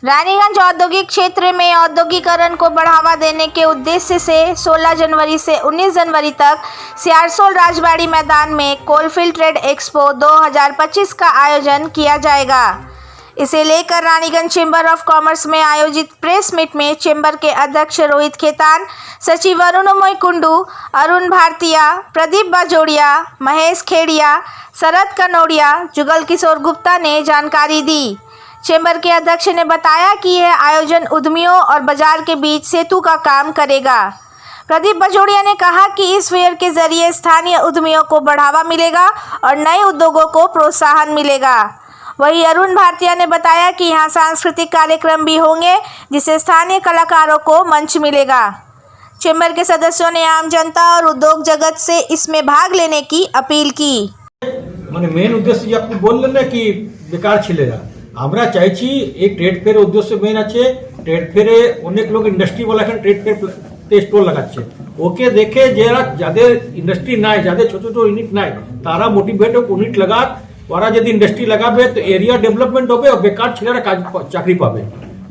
रानीगंज औद्योगिक क्षेत्र में औद्योगिकरण को बढ़ावा देने के उद्देश्य से 16 जनवरी से 19 जनवरी तक सियारसोल राजबाड़ी मैदान में कोलफील्ड ट्रेड एक्सपो 2025 का आयोजन किया जाएगा। इसे लेकर रानीगंज चेंबर ऑफ कॉमर्स में आयोजित प्रेस मीट में चेंबर के अध्यक्ष रोहित खेतान, सचिव अरुणमोय कुंडू, अरुण भारतीया, प्रदीप बाजोड़िया, महेश खेड़िया, शरद कनौड़िया, जुगल किशोर गुप्ता ने जानकारी दी। चेंबर के अध्यक्ष ने बताया कि यह आयोजन उद्यमियों और बाजार के बीच सेतु का काम करेगा। प्रदीप बाजोड़िया ने कहा कि इस फेयर के जरिए स्थानीय उद्यमियों को बढ़ावा मिलेगा और नए उद्योगों को प्रोत्साहन मिलेगा। वहीं अरुण भारतीया ने बताया कि यहाँ सांस्कृतिक कार्यक्रम भी होंगे जिससे स्थानीय कलाकारों को मंच मिलेगा। चेंबर के सदस्यों ने आम जनता और उद्योग जगत से इसमें भाग लेने की अपील की। মানে মেন উদ্দেশ্য যে আপনি বললেন না কি বেকার ছেলেরা, আমরা চাইছি এই ট্রেড ফেয়ার উদ্দেশ্য মেন আছে। ট্রেড ফেয়ারে অনেক লোক ইন্ডাস্ট্রি বলা এখন ট্রেড ফেয়ার স্টল লাগাচ্ছে, ওকে দেখে যারা যাদের ইন্ডাস্ট্রি নাই, যাদের ছোট ছোট ইউনিট নাই, তারা মোটিভেট হোক ইউনিট লাগাক। ওরা যদি ইন্ডাস্ট্রি লাগাবে তো এরিয়া ডেভেলপমেন্ট হবে আর বেকার ছেলেরা কাজ চাকরি পাবে।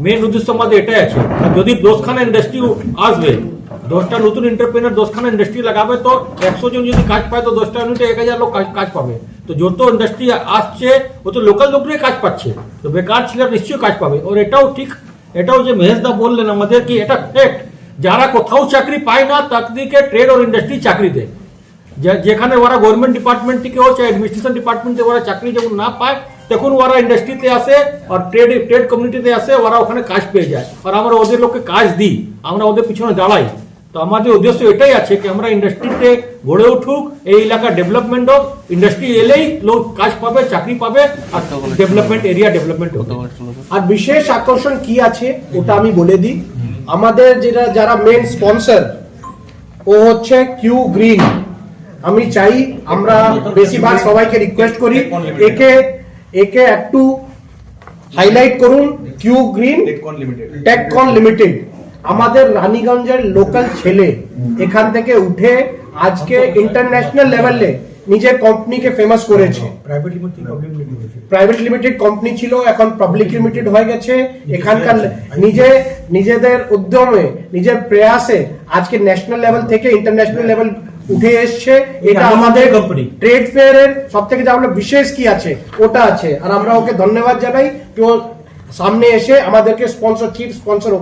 মেন উদ্দেশ্য আমাদের এটাই আছে। আর যদি 10খানা ইন্ডাস্ট্রি আসবে, 10টা নতুন এন্টারপ্রেনার 10খানা ইন্ডাস্ট্রি লাগাবে তো 100 জন যদি কাজ পায় তো 10টা ইউনিটে 1000 লোক কাজ পাবে। তো যত ইন্ডাস্ট্রি আসছে ও তো লোকাল লোকরাই কাজ পাচ্ছে, তো বেকার ছেলেরা নিশ্চয়ই কাজ পাবে। আর এটাও ঠিক, এটাও যে মহেশদা বললেন আমাদের কি এটা ফ্যাক্ট, যারা কোথাও চাকরি পায় না তাদেরকে ট্রেড আর ইন্ডাস্ট্রি চাকরি দেয়। যেখানে ওরা গভর্নমেন্ট ডিপার্টমেন্ট থেকে হোক চাই অ্যাডমিনিস্ট্রেশন ডিপার্টমেন্ট থেকে ওরা চাকরি যখন না পায় তখন ওরা ইন্ডাস্ট্রিতে আসে আর ট্রেড কমিউনিটিতে আসে, ওরা ওখানে কাজ পেয়ে যায় আর আমরা ওদের লোককে কাজ দিই, আমরা ওদের পিছনে দাঁড়াই। তো আমাদের উদ্দেশ্য এটাই আছে কি আমরা ইন্ডাস্ট্রিতে গড়ে উঠুক, এই এলাকা ডেভেলপমেন্ট হোক, ইন্ডাস্ট্রি এলেই লোক কাজ পাবে, চাকরি পাবে আর ডেভেলপমেন্ট এরিয়া ডেভেলপমেন্ট হবে। আর বিশেষ আকর্ষণ কি আছে ওটা আমি বলে দিই। আমাদের যারা মেন স্পন্সর ও হচ্ছে কিউ গ্রিন। আমি চাই আমরা বেশিরভাগ সবাইকে রিকোয়েস্ট করি একে একটু হাইলাইট করুন। কিউ গ্রিন টেককন লিমিটেড আমাদের রানীগঞ্জের লোকাল ছেলে এখান থেকে উঠে আজকে ইন্টারন্যাশনাল লেভেলে নিজের কোম্পানিকে ফেমাস করেছে। প্রাইভেট লিমিটেড কোম্পানি ছিল, এখন পাবলিক লিমিটেড হয়ে গেছে। এখানকার নিজেদের উদ্যমে নিজের প্রয়াসে আজকে ন্যাশনাল লেভেল থেকে ইন্টারন্যাশনাল লেভেল উঠে এসছে। এটা আমাদের কোম্পানি ট্রেড ফেয়ারের সব থেকে যা বিশেষ কি আছে ওটা আছে, আর আমরা ওকে ধন্যবাদ জানাই যে সামনে এসে আমাদেরকে চিফ স্পন্সর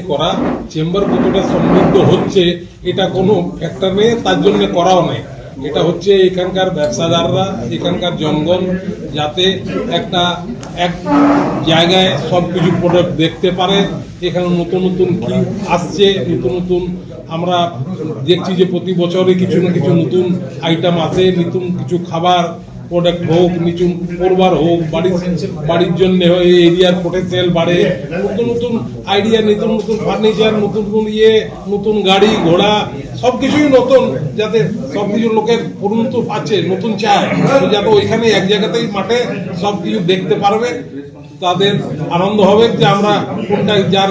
করা। চেম্বার কতটা সমৃদ্ধ হচ্ছে এটা কোনো ফ্যাক্টর নেই, তার জন্য করাও নেই। এটা হচ্ছে এখানকার ব্যবসাদাররা, এখানকার জনগণ যাতে এক জায়গায় সবকিছু প্রোডাক্ট দেখতে পারে। এখানে নতুন নতুন কি আসছে, নতুন নতুন আমরা দেখছি যে প্রতি বছরে কিছু না কিছু নতুন আইটেম আসে, নতুন কিছু খাবার প্রোডাক্ট হোক, নতুন পড়বার হোক, বাড়ির জন্য এরিয়ার পোটেনশিয়াল বাড়ে, নতুন নতুন আইডিয়া, নতুন নতুন ফার্নিচার, নতুন নতুন নতুন গাড়ি ঘোড়া সবকিছুই নতুন, যাতে সবকিছু লোকের পরিণত পাচ্ছে, নতুন চায় যাতে ওইখানে এক জায়গাতেই মাঠে সবকিছু দেখতে পারবে, তাদের আনন্দ হবে যে আমরা কোনটা যার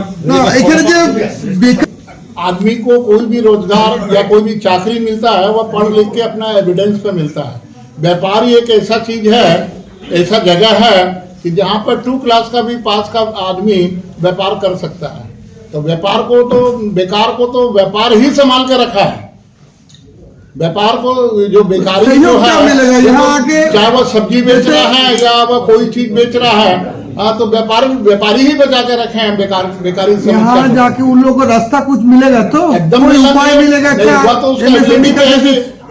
आदमी को कोई भी रोजगार या कोई भी चाकरी मिलता है वह पढ़ लिख के अपना एविडेंस पे मिलता है। व्यापार एक ऐसा चीज है, ऐसा जगह है कि जहाँ पर 2 क्लास का भी पास का आदमी व्यापार कर सकता है। तो व्यापार को तो बेकार को तो व्यापार ही संभाल के रखा है। व्यापार को जो बेकारी जो है, चाहे वह सब्जी बेच रहा है या वह कोई चीज बेच रहा है, तो व्यापारी ही बचा के रखे हैं बेकारी से। यहाँ जाके उन लोगों को रास्ता कुछ मिलेगा तो एकदम उपाय मिलेगा क्या?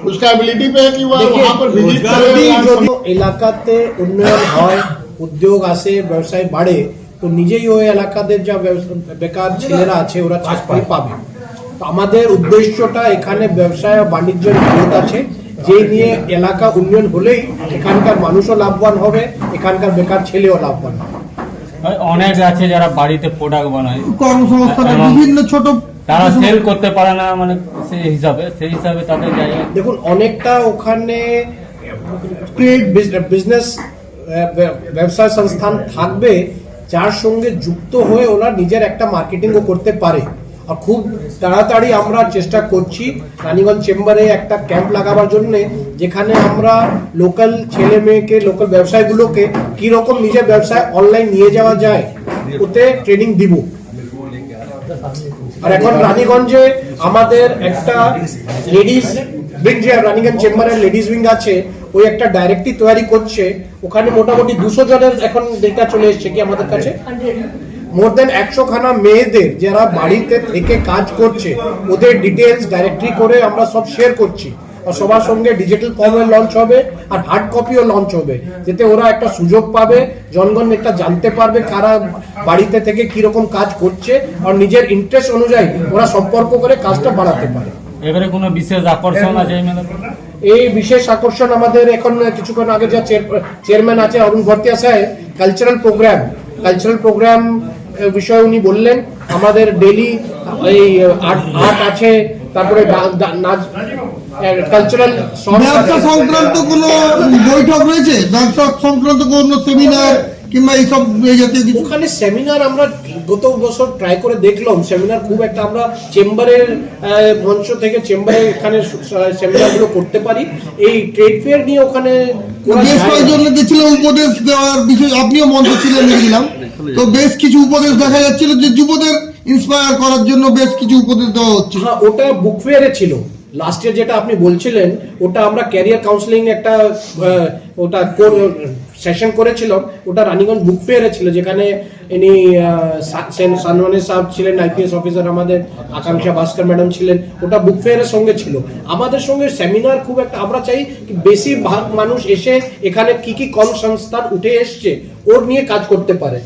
उसका एबिलिटी पे है कि वह वहाँ पर विजिट करे। এলাকাতে উন্নয়ন হয়, উদ্যোগ আসে, ব্যবসায় বাড়ে, তো নিজেই ওই এলাকাদের যা বেকার ছেলেরা আছে ওরা চাকরি পাবে। তো আমাদের উদ্দেশ্যটা এখানে ব্যবসায় বাণিজ্যের গ্রোথ আছে, যে নিয়ে এলাকা উন্নয়ন হলেই এখানকার মানুষও লাভবান হবে, এখানকার বেকার ছেলেও লাভবান হবে। অনেক আছে যারা বাড়িতে প্রোডাক্ট বানায়, কর্মসংস্থান বিভিন্ন ছোট, তারা সেল করতে পারে না, মানে সেই হিসাবে তাদের জায়গা। দেখুন অনেকটা ওখানে বিজনেস ব্যবসা সংস্থান থাকবে যার সঙ্গে যুক্ত হয়ে ওরা নিজের একটা মার্কেটিংও করতে পারে। আর খুব তাড়াতাড়ি আমরা চেষ্টা করছি রানীগঞ্জ চেম্বারে একটা ক্যাম্প লাগাবার জন্য, যেখানে আমরা লোকাল ছেলে মেয়েকে, লোকাল ব্যবসায়ীগুলোকে কিরকম নিজের ব্যবসায় অনলাইন নিয়ে যাওয়া যায় ওতে ট্রেনিং দিব। আর এখন রানীগঞ্জে আমাদের একটা লেডিস উইং, যে রানীগঞ্জ চেম্বারের লেডিস উইং আছে, ওই একটা ডাইরেক্টলি তৈরি করছে। ওখানে মোটামুটি 200 জনের এখন ডেটা চলে এসছে কি আমাদের কাছে, মোর দেন 100 খানা মেয়েদের যারা বাড়িতে থেকে কাজ করছে, ওদের ডিটেলস ডাইরেক্টলি করে আমরা সব শেয়ার করছি। আর সবার সঙ্গে ডিজিটাল ফর্মে লঞ্চ হবে আর হার্ড কপিও লঞ্চ হবে, যাতে ওরা একটা সুযোগ পাবে, জনগণ একটা জানতে পারবে কারা বাড়িতে থেকে কিরকম কাজ করছে, আর নিজের ইন্টারেস্ট অনুযায়ী ওরা সম্পর্ক করে কাজটা বাড়াতে পারে। এবারে কোনো বিশেষ আকর্ষণ আছে এই মেলাতে? এই বিশেষ আকর্ষণ আমাদের এখন কিছুক্ষণ আগে যা চেয়ারম্যান আছে অরুণ ভরতিয়া সাহেব, কালচারাল প্রোগ্রাম বিষয়ে উনি বললেন। আমাদের ডেলি এই আর্ট আছে, তারপরে নাচ, কালচারাল ব্যবসা সংক্রান্ত কোনো বৈঠক রয়েছে? ব্যবসা সংক্রান্ত কোনো সেমিনার কিংবা এইসব এই জাতীয় কিছু? ওখানে সেমিনার আমরা গত বছর ট্রাই করে দেখলাম, সেমিনার খুব একটা আমরা চেম্বারের মঞ্চ থেকে চেম্বারে এখানে সেমিনারগুলো করতে পারি। এই ট্রেড ফেয়ার নিয়ে ওখানে বেশ কয়েকজন ছিল উপদেশ দেওয়ার বিষয়, আপনিও মঞ্চ ছিলেন দেখলাম, তো বেশ কিছু উপদেশ দেখা যাচ্ছিল যে যুবদের ইন্সপায়ার করার জন্য বেশ কিছু উপদেশ দেওয়া হচ্ছে। হ্যাঁ, ওটা বুক ফেয়ারে ছিল লাস্ট ইয়ার, যেটা আপনি বলছিলেন ওটা আমরা ক্যারিয়ার কাউন্সিলিং একটা ওটা সেশন করেছিলাম, ওটা রানীগঞ্জ বুক ফেয়ারে ছিল, যেখানে ইনি সানওয়ানি সাহেব ছিলেন, আইপিএস অফিসার, আমাদের আকাঙ্ক্ষা ভাস্কর ম্যাডাম ছিলেন, ওটা বুক ফেয়ারের সঙ্গে ছিল। আমাদের সঙ্গে সেমিনার খুব একটা, আমরা চাই বেশিরভাগ মানুষ এসে এখানে কি কি কর্মসংস্থান উঠে এসছে ওর নিয়ে কাজ করতে পারে।